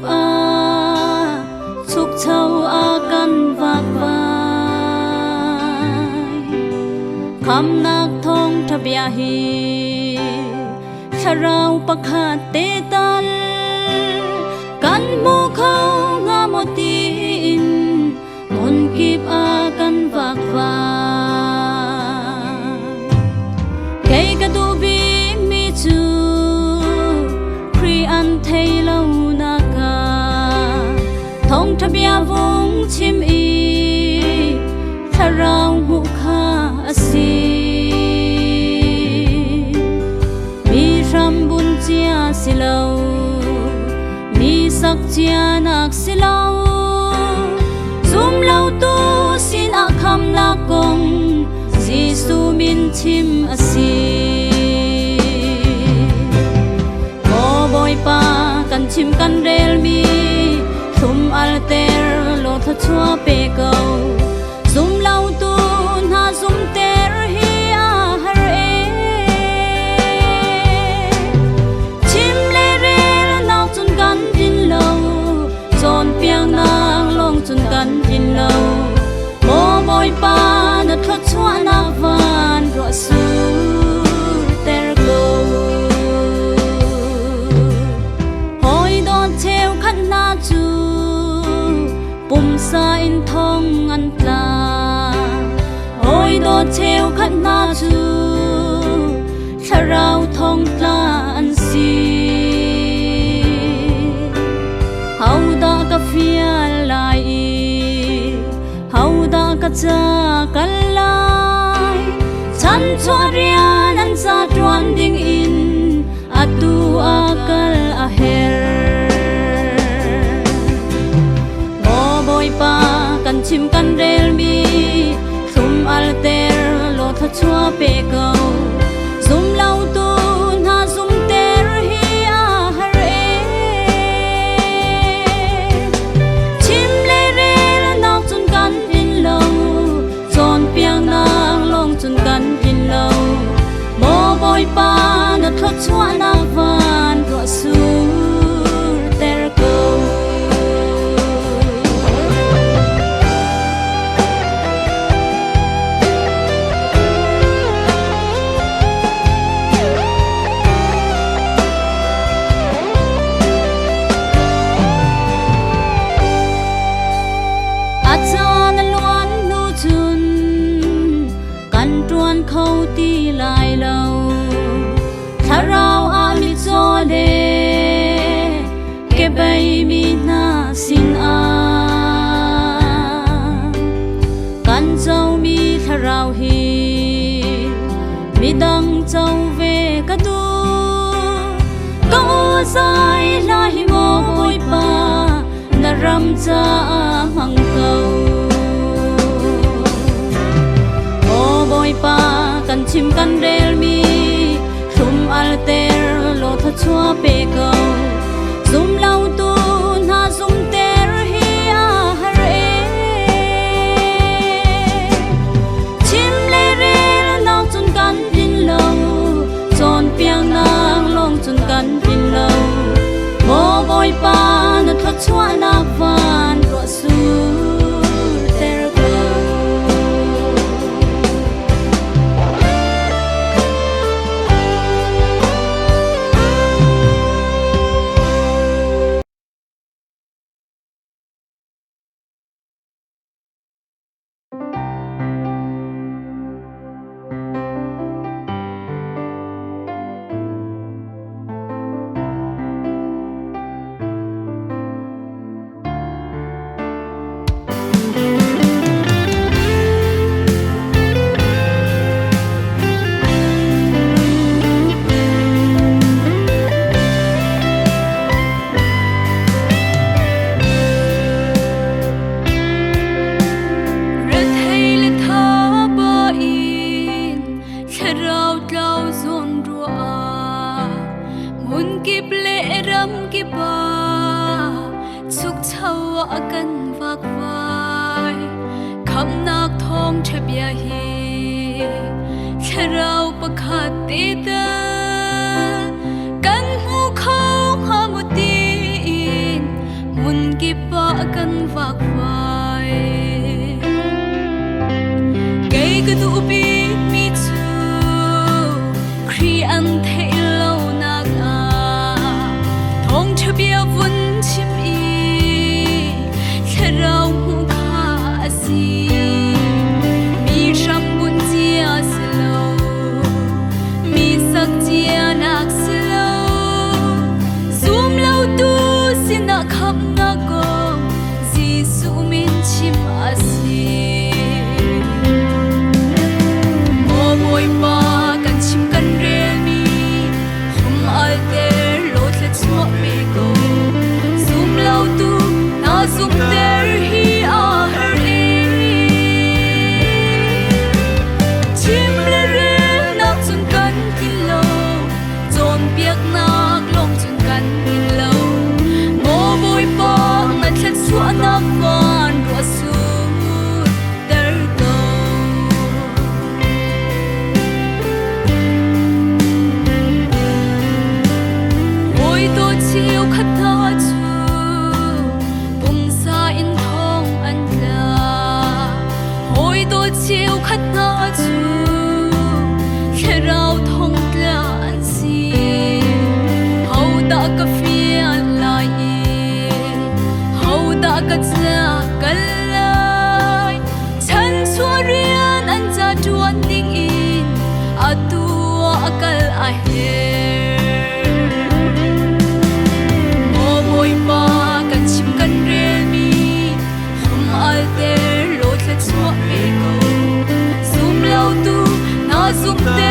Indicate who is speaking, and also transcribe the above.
Speaker 1: a chuk chau a kan vak vai kham nak thong thabia hi tharau pakhat te tan kan mu khau nga motin mon kip a kan vak vai kei ka du bi mi chu kri an thei lo na ka thong thabia vung chim i tharau hu kha asi mi ram bun chia silo mi sak chia nak silo zum lâu tu xin a kham la kong Giêsu min chim asi mo boy pa kan chim kan rel mi thum alter lo tha chua pe go zum lâu tu na zum ter hi a har e chim le rel nak chun kan din lo chon piang nang long chun kan din lo mo boy pa na tha chua na van ro su ter go hoi don theo khăn na chu pum sa in thong an tla hoi don theo khăn na chu tharau thong tla an si hau da ka fia lai hau da ka cha kan lai chan chua rian an sa tuan ding in atu akal a her mo boy pa kan chim kan rel mi thum alter lo tha chua pe go zum lau tu na zum ter hi a har e chim le rel nak chun kan in lo chon piang nang long chun kan in lo mo boy pa na tha chua na van ro su ter go Achan luan nu chun kan tuan khâu ti lai lo tharau a mi cho le ke bai mi na sin a kan chau mi tharau hi mi dang chau ve ka tu ko sai la hi mo boy pa na ram cha mang câu o boy pa kan chim kan rel mi thum alter lo tha chua pe go zum lau tu na zum ter hi a har e chim le rel nak chun kan din lo chon piang nang long chun kan din lo mo boy pa na tha chua na van ro su ter go Tharau pakhat te ta kan mu khau ha mutin kan vak vai cây cái tu bi mi chu khi ăn thấy lâu nạc thong chưa bia vun chim y thế rau mu khá gì mi sam bun chia slow mi sắc chia nạc slow zoom lâu tu xin nạc khắp nạc gom Giêsu min chim asi mo boy pa kan chim kan re mi hum al te lo tle chmo me go zoom lâu tu na zoom there hi a her e chim le re nak chun kan kilo zon piak nak long chun kan kilo mo boy pa ngat thlet su nak van ro su der go oi to chiu khat na chu bung sa in thong an la oi to chiu khat na chu khe rau thong tla an si hau da ka fi an lai hau da ka cha kal lai chan chua rian an cha tuan ding in atu akal a her mo boy pa kan chim kan re mi hum al te lo tle chua me go zoom lâu tu na zoom te